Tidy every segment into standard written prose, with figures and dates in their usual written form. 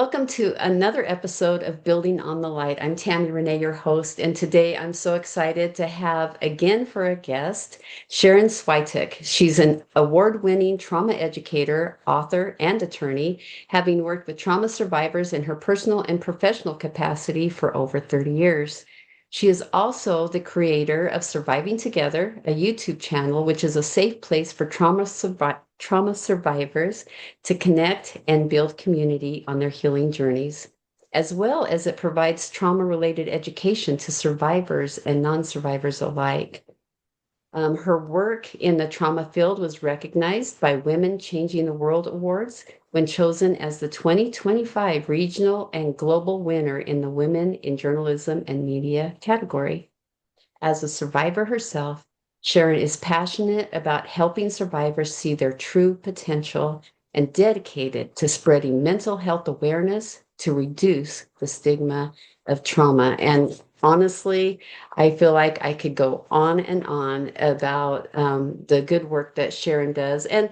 welcome to another episode of Building on the Light. I'm Tammy Renee, your host, and today I'm so excited to have again for a guest Sharon Switek. She's an award-winning trauma educator, author, and attorney, having worked with trauma survivors in her personal and professional capacity for over 30 years. She is also the creator of Surviving Together, a YouTube channel, which is a safe place for trauma survivors to connect and build community on their healing journeys, as well as it provides trauma-related education to survivors and non-survivors alike. Her work in the trauma field was recognized by Women Changing the World Awards when chosen as the 2025 regional and global winner in the Women in Journalism and Media category. As a survivor herself, Sharon is passionate about helping survivors see their true potential and dedicated to spreading mental health awareness to reduce the stigma of trauma. And honestly, I feel like I could go on and on about the good work that Sharon does and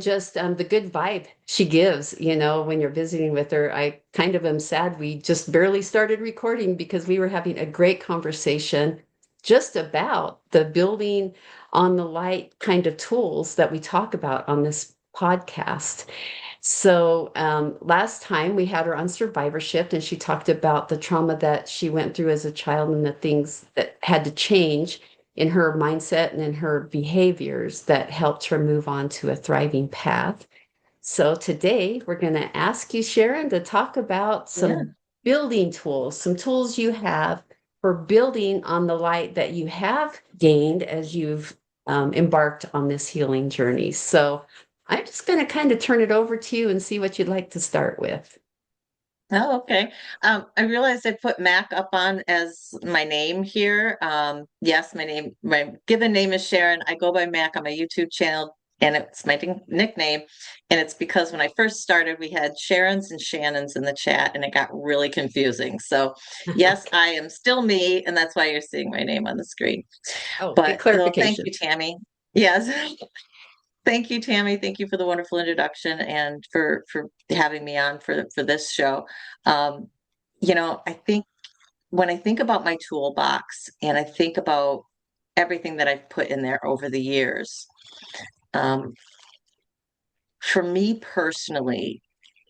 just the good vibe she gives. When you're visiting with her, I kind of am sad we just barely started recording because we were having a great conversation just about the building on the light kind of tools that we talk about on this podcast. So last time we had her on survivorship, and she talked about the trauma that she went through as a child and the things that had to change in her mindset and in her behaviors that helped her move on to a thriving path. So today we're going to ask you, Sharon, to talk about Yeah. some building tools, some tools you have for building on the light that you have gained as you've embarked on this healing journey. So I'm just going to kind of turn it over to you and see what you'd like to start with. Oh, okay. I realized I put Mac up on as my name here. Yes, my given name is Sharon. I go by Mac on my YouTube channel, and it's my nickname. And it's because when I first started, we had Sharon's and Shannon's in the chat, and it got really confusing. So, yes, I am still me, and that's why you're seeing my name on the screen. Oh, good But well, thank clarification. you, Tammy. Yes. Thank you, Tammy. Thank you for the wonderful introduction and for having me on for this show. Um, I think when I think about my toolbox and I think about everything that I've put in there over the years, um, for me personally,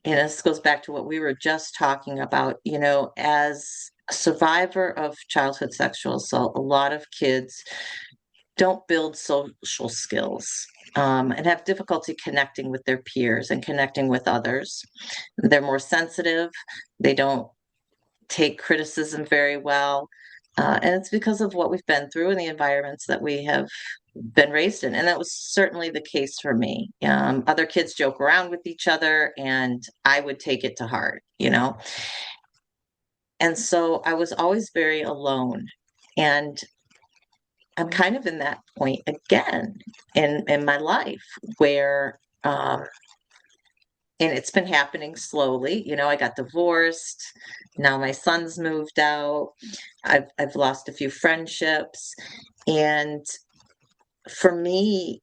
and this goes back to what we were just talking about, as a survivor of childhood sexual assault, a lot of kids don't build social skills and have difficulty connecting with their peers and connecting with others. They're more sensitive. They don't take criticism very well. And it's because of what we've been through and the environments that we have been raised in. And that was certainly the case for me. Other kids joke around with each other, and I would take it to heart. And so I was always very alone. And I'm kind of in that point again in my life where and it's been happening slowly. I got divorced. Now my son's moved out. I've lost a few friendships. And for me,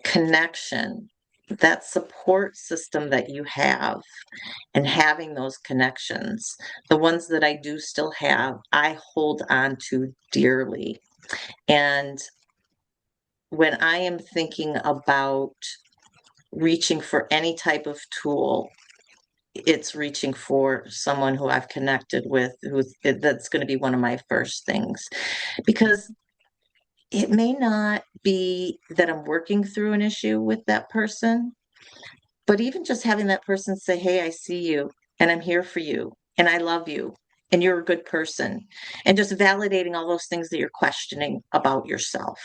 connection, that support system that you have and having those connections, the ones that I do still have, I hold on to dearly. And when I am thinking about reaching for any type of tool, it's reaching for someone who I've connected with, that's going to be one of my first things. Because it may not be that I'm working through an issue with that person, but even just having that person say, "Hey, I see you and I'm here for you and I love you and you're a good person," and just validating all those things that you're questioning about yourself,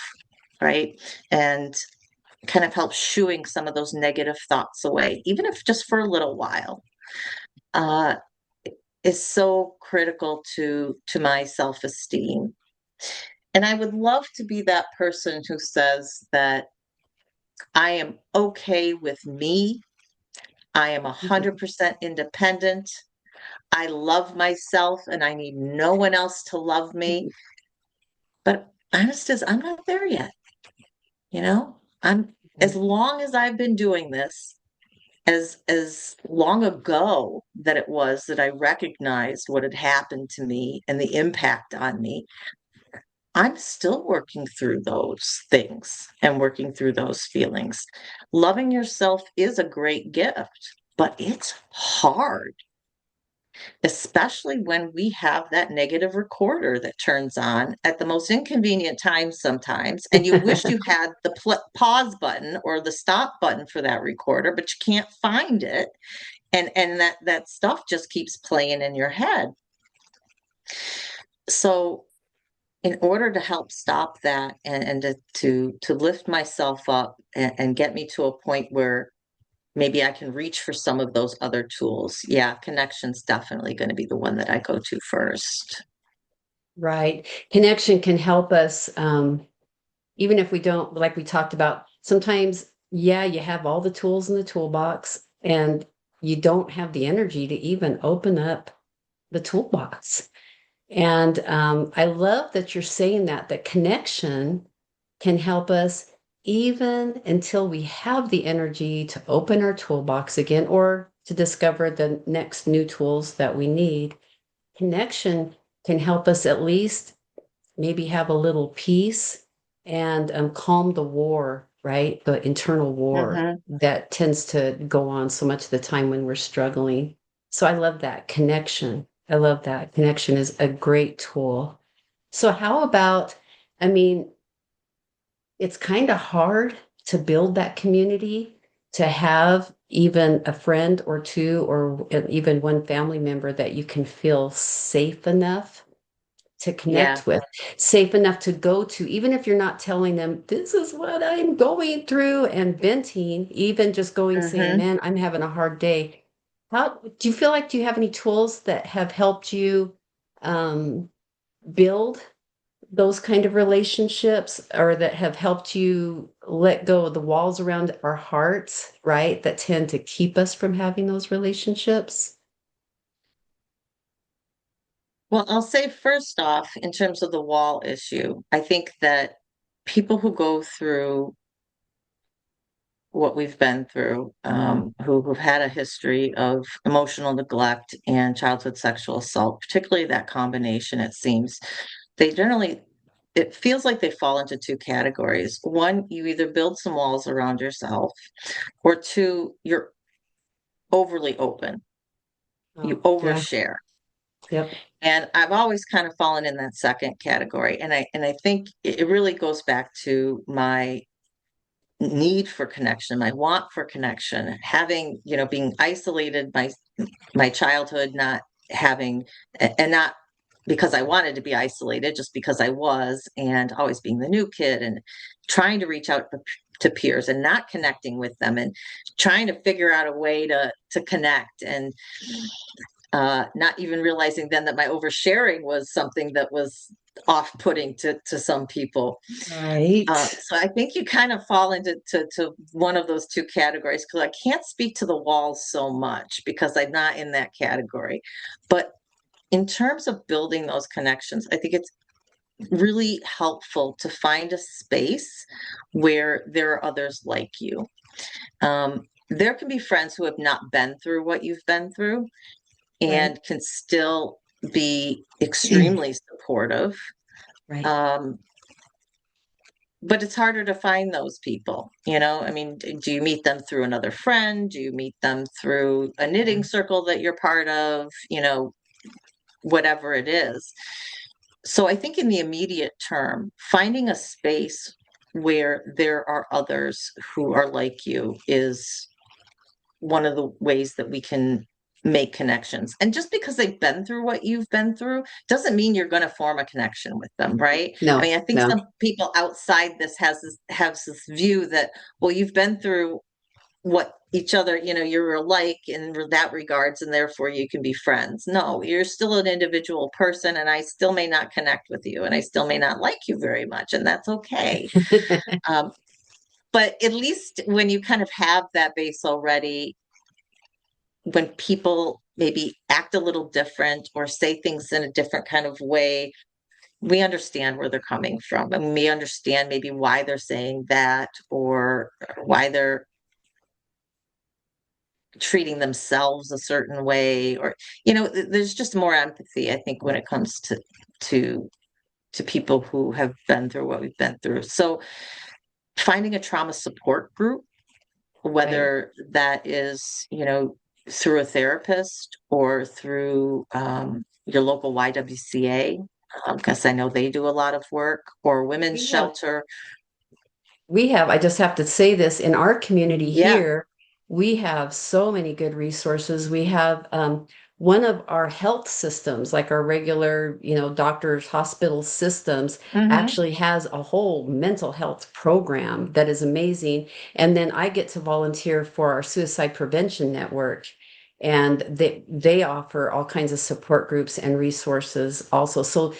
right? And kind of help shooing some of those negative thoughts away, even if just for a little while, uh, is so critical to my self-esteem. And I would love to be that person who says that I am okay with me. I am Mhm. 100% independent. I love myself and I need no one else to love me. But honest as I'm not there yet, you know? I'm as long as I've been doing this, as long ago that it was that I recognized what had happened to me and the impact on me, I'm still working through those things and working through those feelings. Loving yourself is a great gift, but it's hard, especially when we have that negative recorder that turns on at the most inconvenient times sometimes. And you wish you had the pause button or the stop button for that recorder, but you can't find it. And that stuff just keeps playing in your head. So in order to help stop that and to lift myself up and get me to a point where maybe I can reach for some of those other tools. Yeah, connection's definitely going to be the one that I go to first. Right. Connection can help us, even if we don't, like we talked about, sometimes, yeah, you have all the tools in the toolbox and you don't have the energy to even open up the toolbox. And I love that you're saying that connection can help us even until we have the energy to open our toolbox again or to discover the next new tools that we need. Connection can help us at least maybe have a little peace and calm the war, right? The internal war Hmm. that tends to go on so much of the time when we're struggling. So I love that connection. I love that. Connection is a great tool. So, how about, I mean, it's kind of hard to build that community, to have even a friend or two, or even one family member that you can feel safe enough to Yeah. connect with, safe enough to go to, even if you're not telling them, this is what I'm going through and venting, even just going saying, Hmm. man, I'm having a hard day. How do you feel like, do you have any tools that have helped you um, build those kind of relationships or that have helped you let go of the walls around our hearts, right? That tend to keep us from having those relationships? Well, I'll say first off, in terms of the wall issue, I think that people who go through what we've been through, who've had a history of emotional neglect and childhood sexual assault, particularly that combination, it seems, they generally, it feels like they fall into two categories. One, you either build some walls around yourself, or two, you're overly open, you Oh, yeah. overshare. Yep. And I've always kind of fallen in that second category. And I think it really goes back to my need for connection, my want for connection, having, being isolated, my childhood, not having, and not because I wanted to be isolated, just because I was, and always being the new kid and trying to reach out to peers and not connecting with them and trying to figure out a way to connect and not even realizing then that my oversharing was something that was off-putting to some people. Right. So I think you kind of fall into to one of those two categories because I can't speak to the walls so much because I'm not in that category. But in terms of building those connections, I think it's really helpful to find a space where there are others like you. There can be friends who have not been through what you've been through Right. and can still be extremely supportive. Right. Um, but it's harder to find those people, you know? I mean, do you meet them through another friend? Do you meet them through a Yeah. knitting circle that you're part of? Whatever it is. So I think in the immediate term, finding a space where there are others who are like you is one of the ways that we can make connections. And just because they've been through what you've been through doesn't mean you're going to form a connection with them, right? I No, mean, I think no. some people outside this has this view that, well, you've been through what each other, you're alike in that regards, and therefore you can be friends. No, you're still an individual person, and I still may not connect with you, and I still may not like you very much, and that's okay. Um, but at least when you kind of have that base already, when people maybe act a little different or say things in a different kind of way, we understand where they're coming from and we understand maybe why they're saying that or why they're treating themselves a certain way, or there's just more empathy, I think, when it comes to to people who have been through what we've been through. So finding a trauma support group, Right. whether that is, through a therapist or through your local YWCA, because I know they do a lot of work, or women's We have shelter. I just have to say this, in our community Yeah. here, we have so many good resources. We have one of our health systems, like our regular, doctors, hospital systems, Hmm. actually has a whole mental health program that is amazing. And then I get to volunteer for our suicide prevention network. And they offer all kinds of support groups and resources also. So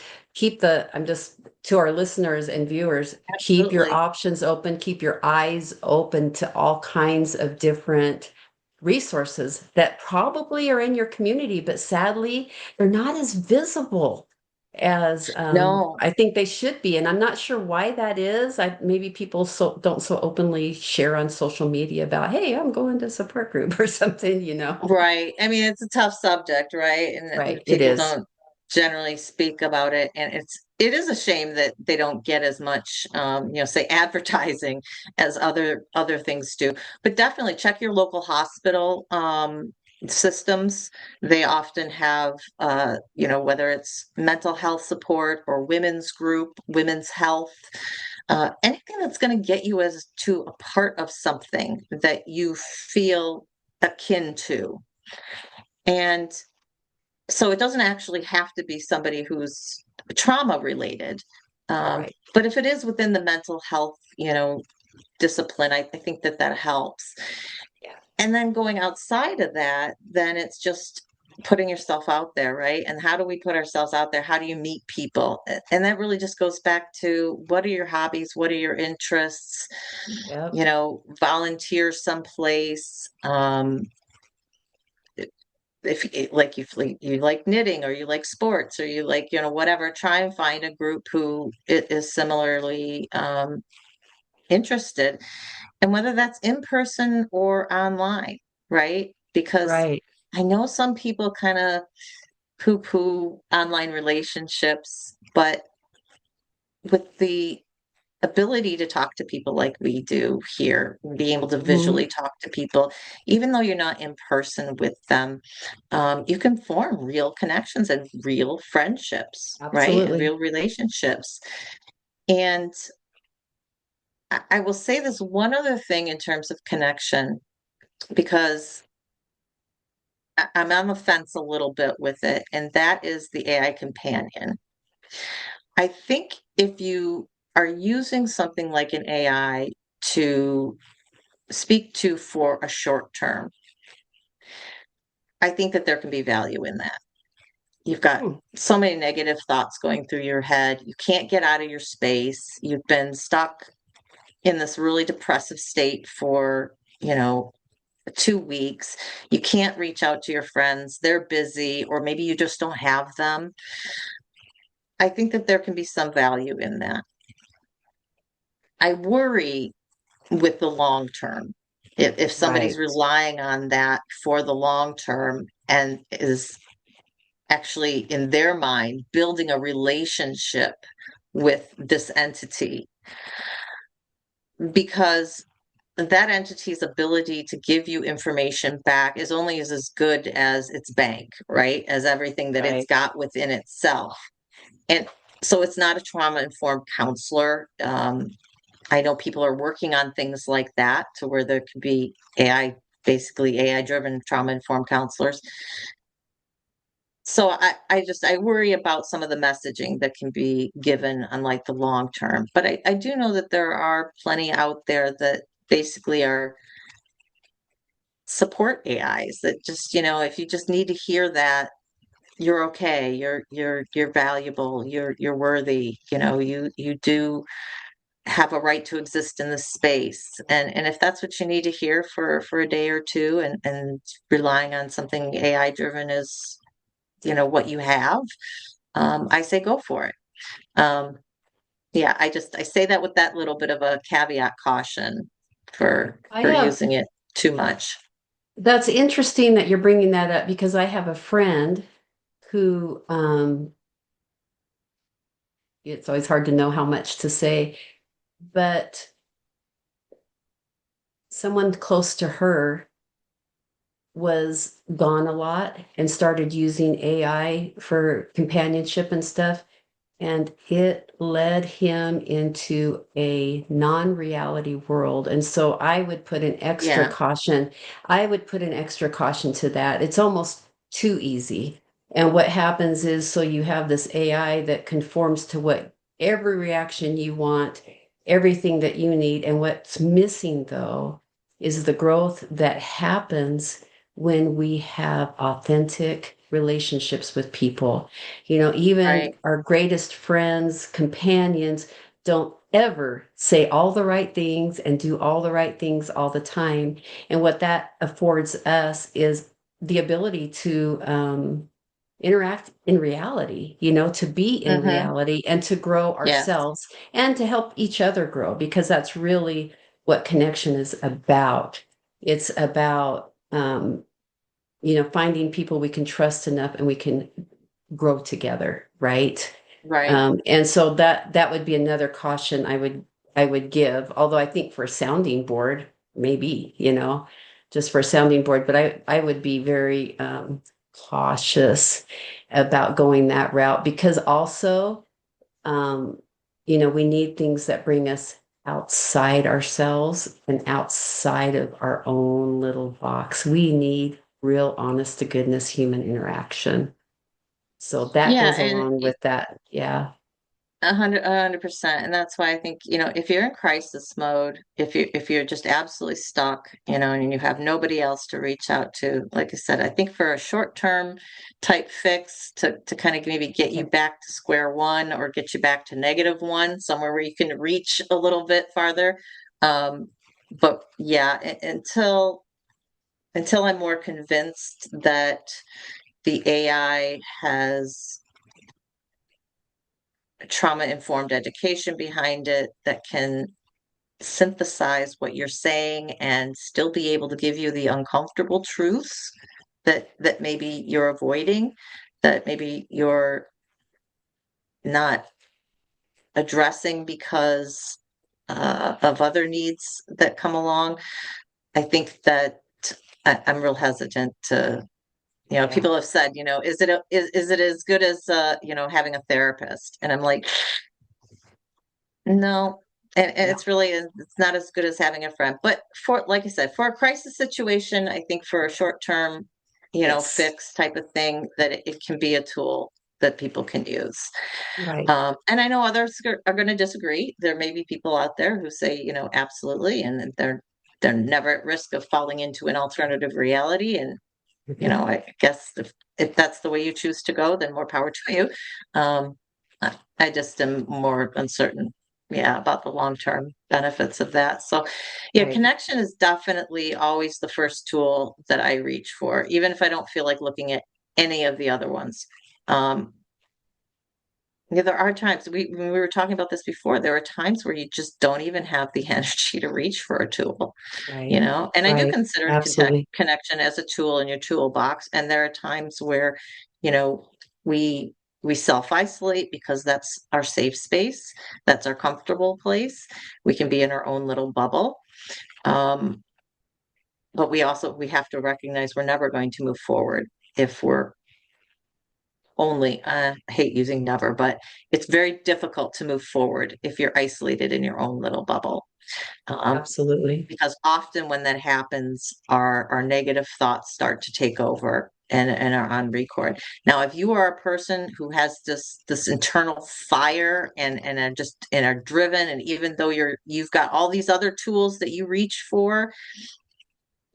I'm just to our listeners and viewers, keep your Absolutely. options open, keep your eyes open to all kinds of different resources that probably are in your community, but sadly, they're not as visible as No. I think they should be. And I'm not sure why that is. Maybe people don't so openly share on social media about, hey, I'm going to support group or something. Right. I mean, it's a tough subject, right? And Right. It people is. don't generally speak about it. And it is a shame that they don't get as much, say advertising as other things do. But definitely check your local hospital systems. They often have, whether it's mental health support or women's group, women's health, anything that's going to get you as to a part of something that you feel akin to. And so it doesn't actually have to be somebody who's trauma related. Right. But if it is within the mental health, discipline, I think that that helps. Yeah. And then going outside of that, then it's just putting yourself out there, right? And how do we put ourselves out there? How do you meet people? And that really just goes back to, what are your hobbies? What are your interests? Yep. Volunteer someplace. If like you like knitting, or you like sports, or you like, whatever, try and find a group who is similarly interested, and whether that's in person or online, right? Because Right. I know some people kind of poo-poo online relationships, but with the ability to talk to people like we do here, being able to Mhm. visually talk to people, even though you're not in person with them, you can form real connections and real friendships, right? And Absolutely. real relationships. And I will say this one other thing in terms of connection, because I'm on the fence a little bit with it, and that is the AI companion. I think if you are using something like an AI to speak to for a short term, I think that there can be value in that. You've got Hmm. so many negative thoughts going through your head. You can't get out of your space. You've been stuck in this really depressive state for, 2 weeks. You can't reach out to your friends. They're busy, or maybe you just don't have them. I think that there can be some value in that. I worry with the long term. If somebody's Right. relying on that for the long term and is actually in their mind building a relationship with this entity, because that entity's ability to give you information back is only as good as its bank, right? As everything that it's Right. got within itself. And so it's not a trauma informed counselor. I know people are working on things like that, to where there could be AI, basically AI driven trauma informed counselors. So I worry about some of the messaging that can be given on like the long term. But I do know that there are plenty out there that basically are support AIs, that just, if you just need to hear that you're okay, you're valuable, you're worthy, you do have a right to exist in this space. And if that's what you need to hear for a day or two, and relying on something AI driven is, what you have, I say go for it. Um, yeah, I say that with that little bit of a caveat caution I for have using it too much. That's interesting that you're bringing that up because I have a friend who, it's always hard to know how much to say, but someone close to her was gone a lot and started using AI for companionship and stuff. And it led him into a non-reality world. And so I would put an extra Yeah, caution. I would put an extra caution to that. It's almost too easy. And what happens is, so you have this AI that conforms to what every reaction you want, everything that you need. And what's missing, though, is the growth that happens when we have authentic relationships with people. You know, even right, our greatest friends, companions don't ever say all the right things and do all the right things all the time. And what that affords us is the ability to interact in reality, you know, to be in mm-hmm, reality and to grow yes, ourselves and to help each other grow, because that's really what connection is about. It's about, you know, finding people we can trust enough and we can grow together, right? right. And so that would be another caution I would give. Although I think for a sounding board, maybe, you know, just for a sounding board, but I would be very cautious about going that route because also, um, you know, we need things that bring us outside ourselves and outside of our own little box. We need real, honest to goodness human interaction. So that Yeah, goes along with that. Yeah. 100%. And that's why I think, if you're in crisis mode, if you're just absolutely stuck, and you have nobody else to reach out to, like I said, I think for a short-term type fix to kind of maybe get you back to square one or get you back to -1, somewhere where you can reach a little bit farther. Um, but yeah, until I'm more convinced that the AI has trauma informed education behind it that can synthesize what you're saying and still be able to give you the uncomfortable truths that maybe you're avoiding, that maybe you're not addressing because of other needs that come along. I think that I'm real hesitant to. Yeah. People have said, is it as good as having a therapist? And I'm like, no, and Yeah. it's not as good as having a friend. But for, like I said, for a crisis situation, I think for a short term, It's fix type of thing, that it can be a tool that people can use. right. And I know others are going to disagree. There may be people out there who say, absolutely, and they're never at risk of falling into an alternative reality. And I guess if that's the way you choose to go, then more power to you. I just am more uncertain, yeah, about the long-term benefits of that. So, yeah, Right. connection is definitely always the first tool that I reach for, even if I don't feel like looking at any of the other ones. Um, yeah, there are times when we were talking about this before, there are times where you just don't even have the energy to reach for a tool. Right. And I do Right. consider Absolutely. connection as a tool in your toolbox. And there are times where, you know, we we self-isolate because that's our safe space, that's our comfortable place. We can be in our own little bubble. Um, but we have to recognize we're never going to move forward if we're only I hate using never, but it's very difficult to move forward if you're isolated in your own little bubble. Um, Absolutely. because often when that happens, our negative thoughts start to take over and are on record. Now, if you are a person who has this internal fire and are driven, and even though you've got all these other tools that you reach for,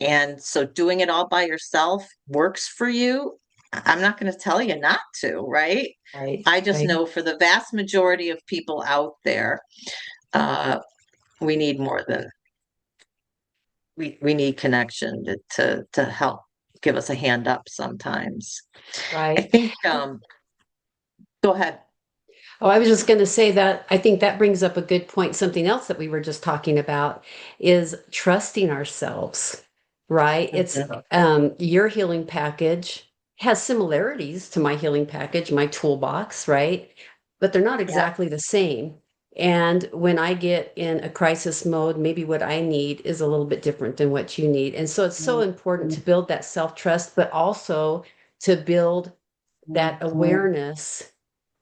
and so doing it all by yourself works for you, I'm not going to tell you not to, right? Right. I just Right. know for the vast majority of people out there, uh, we need more than we need connection to help give us a hand up sometimes. I Right. think go ahead. Oh, I was just going to say that I think that brings up a good point. Something else that we were just talking about is trusting ourselves. right? It's Mhm. your healing package has similarities to my healing package, my toolbox, right? But they're not Yeah. exactly the same. And when I get in a crisis mode, maybe what I need is a little bit different than what you need. And so it's so important to build that self-trust, but also to build that awareness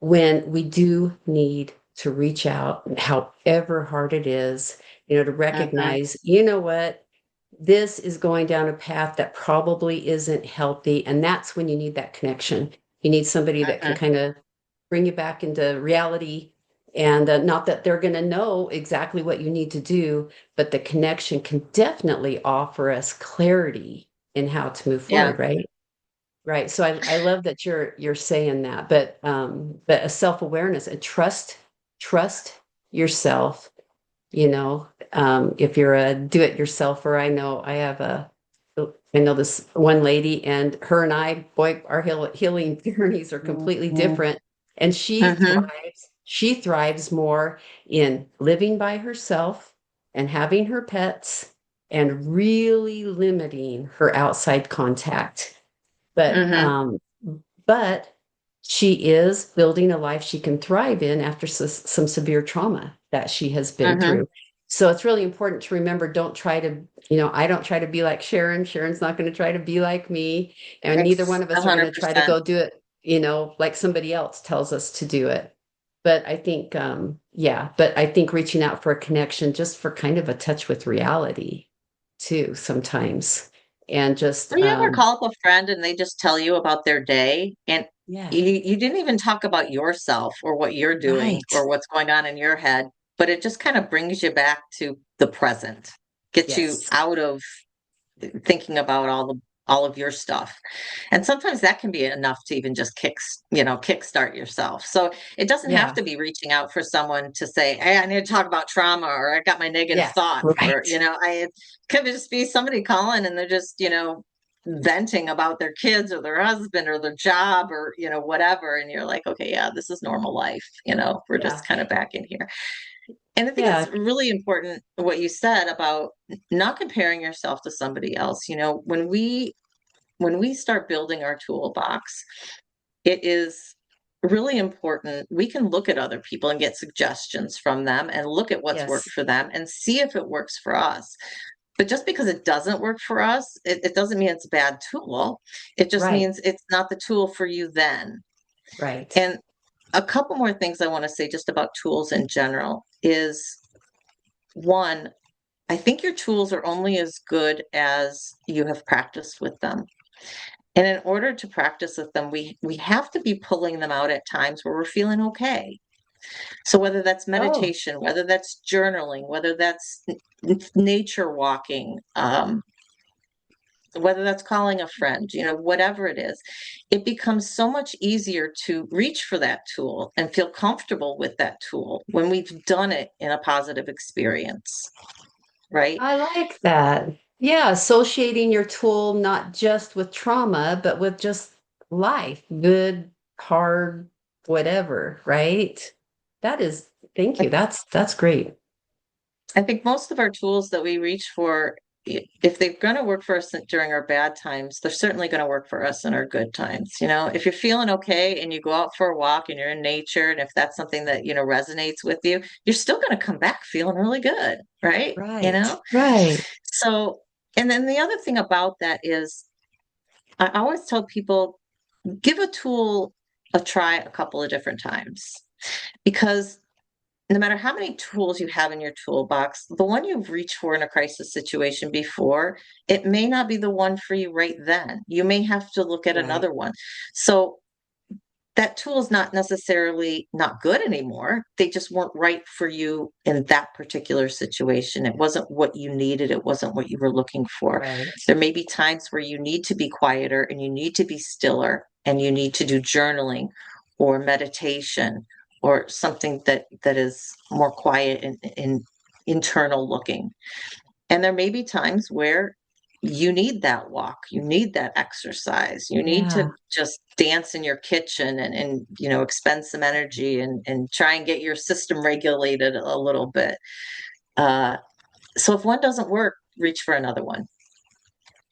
when we do need to reach out, however hard it is, to Mhm. recognize, you know what, this is going down a path that probably isn't healthy. And that's when you need that connection. You need somebody that can Mhm. kind of bring you back into reality. And not that they're going to know exactly what you need to do, but the connection can definitely offer us clarity in how to move Yeah. forward, right? Right. So I love that you're saying that, but a self-awareness and trust yourself, if you're a do-it-yourselfer. I know this one lady, and her and I, boy, our healing journeys are completely different. And Mhm. she thrives more in living by herself and having her pets and really limiting her outside contact. But Mhm. um, but she is building a life she can thrive in after some severe trauma that she has been Mhm. through. So it's really important to remember, don't try to, I don't try to be like Sharon. Sharon's not going to try to be like me. And neither one of A us are going hundred to try to percent. go do it, like somebody else tells us to do it. But I think, yeah, but I think reaching out for a connection just for kind of a touch with reality too, sometimes. And just, Do you ever call up a friend and they just tell you about their day and yeah, you didn't even talk about yourself or what you're doing right. or what's going on in your head, but it just kind of brings you back to the present, gets you Yes. out of thinking about all of your stuff. And sometimes that can be enough to even just kickstart yourself. So it doesn't have Yeah. to be reaching out for someone to say, "Hey, I need to talk about trauma," or "I got my negative Yeah. thoughts," or Right. I it could just be somebody calling and they're just, venting about their kids or their husband or their job or, whatever. And you're like, okay, yeah, this is normal life. We're Yeah. just kind of back in here. And I think it's Yeah. really important what you said about not comparing yourself to somebody else. When we start building our toolbox, it is really important. We can look at other people and get suggestions from them and look at what's worked Yes. for them and see if it works for us. But just because it doesn't work for us, it doesn't mean it's a bad tool. It just Right. means it's not the tool for you then. Right. And a couple more things I want to say just about tools in general is one, I think your tools are only as good as you have practiced with them. And in order to practice with them, we have to be pulling them out at times where we're feeling okay. So whether that's Oh, meditation, whether that's journaling, whether that's nature walking, whether that's calling a friend, whatever it is, it becomes so much easier to reach for that tool and feel comfortable with that tool when we've done it in a positive experience, right? I like that. Yeah. Associating your tool not just with trauma, but with just life, good, hard, whatever. Right. Thank you. That's great. I think most of our tools that we reach for, if they're going to work for us during our bad times, they're certainly going to work for us in our good times. If you're feeling okay and you go out for a walk and you're in nature, and if that's something that, resonates with you, you're still going to come back feeling really good, right? Right. Right. So, and then the other thing about that is I always tell people give a tool a try a couple of different times because no matter how many tools you have in your toolbox, the one you've reached for in a crisis situation before, it may not be the one for you right then. You may have to look at Right. another one. So that tool is not necessarily not good anymore. They just weren't right for you in that particular situation. It wasn't what you needed, it wasn't what you were looking for. Right. There may be times where you need to be quieter and you need to be stiller and you need to do journaling or meditation or something that is more quiet and internal looking. And there may be times where you need that walk, you need that exercise, you need Yeah. to just dance in your kitchen and expend some energy and try and get your system regulated a little bit. Uh, so if one doesn't work, reach for another one.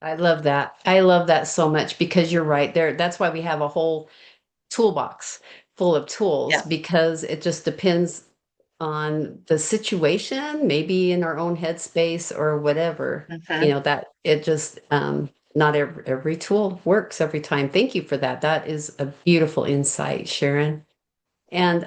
I love that. I love that so much because you're right there. That's why we have a whole toolbox full of tools Yeah. because it just depends on the situation, maybe in our own headspace or whatever, Hmm. that it just, not every tool works every time. Thank you for that. That is a beautiful insight, Sharon. And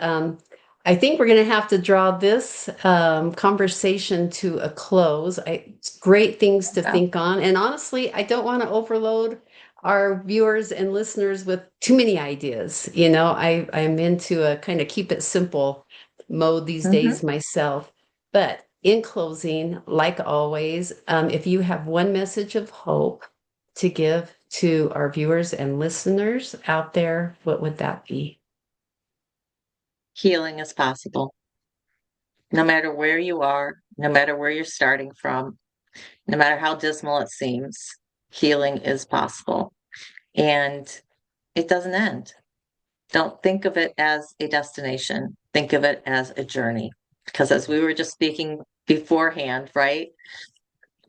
I think we're going to have to draw this conversation to a close. It's great things to Okay. think on. And honestly, I don't want to overload our viewers and listeners with too many ideas. I'm into a kind of keep it simple mode these Hmm. days myself. But in closing, like always, if you have one message of hope to give to our viewers and listeners out there, what would that be? Healing is possible. No matter where you are, no matter where you're starting from, no matter how dismal it seems, healing is possible. And it doesn't end. Don't think of it as a destination. Think of it as a journey. Because as we were just speaking beforehand, right?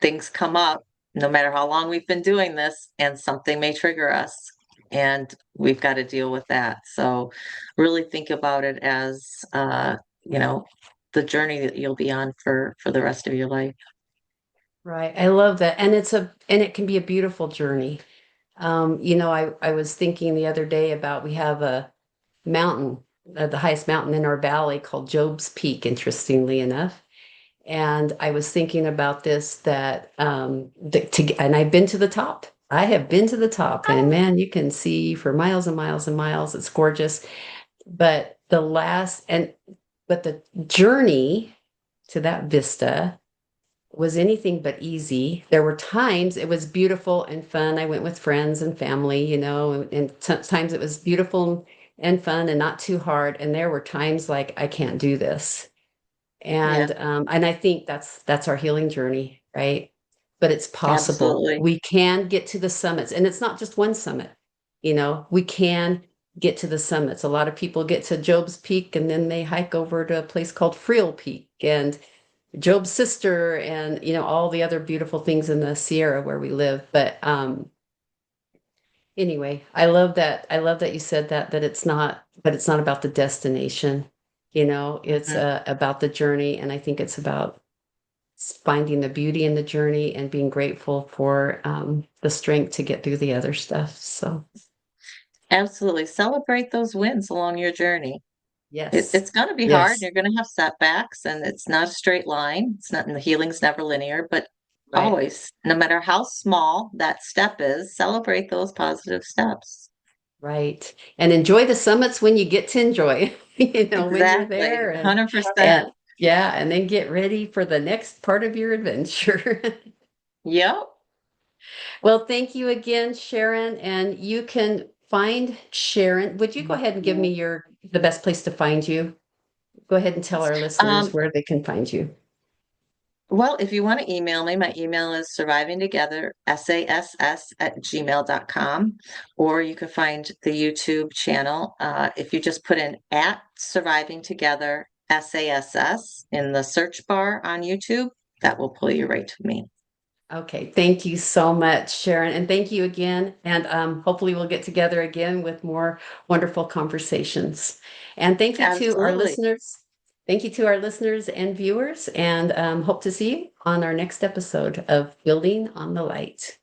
Things come up no matter how long we've been doing this, and something may trigger us. And we've got to deal with that. So really think about it as you know, the journey that you'll be on for the rest of your life. Right. I love that. And it can be a beautiful journey. I was thinking the other day about we have a mountain, the highest mountain in our valley called Job's Peak, interestingly enough. And I was thinking about this that and I've been to the top. I have been to the top, and Oh, man, you can see for miles and miles and miles. It's gorgeous. But the journey to that vista was anything but easy. There were times it was beautiful and fun. I went with friends and family, and sometimes it was beautiful and fun and not too hard. And there were times like I can't do this. yeah, And I think that's our healing journey, right? But it's possible. absolutely. We can get to the summits, and it's not just one summit. We can get to the summits. A lot of people get to Job's Peak and then they hike over to a place called Friel Peak and Job's sister and all the other beautiful things in the Sierra where we live. But anyway, I love that you said that it's not about the destination. It's Mhm. about the journey, and I think it's about finding the beauty in the journey and being grateful for the strength to get through the other stuff. So Absolutely. Celebrate those wins along your journey. yes, It's going to be hard. yes, You're going to have setbacks, and it's not a straight line. It's not, and the healing's never linear, but right. always, no matter how small that step is, celebrate those positive steps. Right. And enjoy the summits when you get to enjoy, when you're Exactly. there, and 100%. yeah, and then get ready for the next part of your adventure. Yep. Well, thank you again, Sharon. And you can find Sharon. Would you go ahead and give me the best place to find you? Go ahead and tell our listeners Um, where they can find you. well, if you want to email me, my email is survivingtogether, sass@gmail.com, or you can find the YouTube channel. If you just put in at surviving together SASS in the search bar on YouTube, that will pull you right to me. Okay, thank you so much, Sharon. And thank you again. And hopefully we'll get together again with more wonderful conversations. And thank you to our Absolutely. listeners. Thank you to our listeners and viewers, and hope to see you on our next episode of Building on the Light.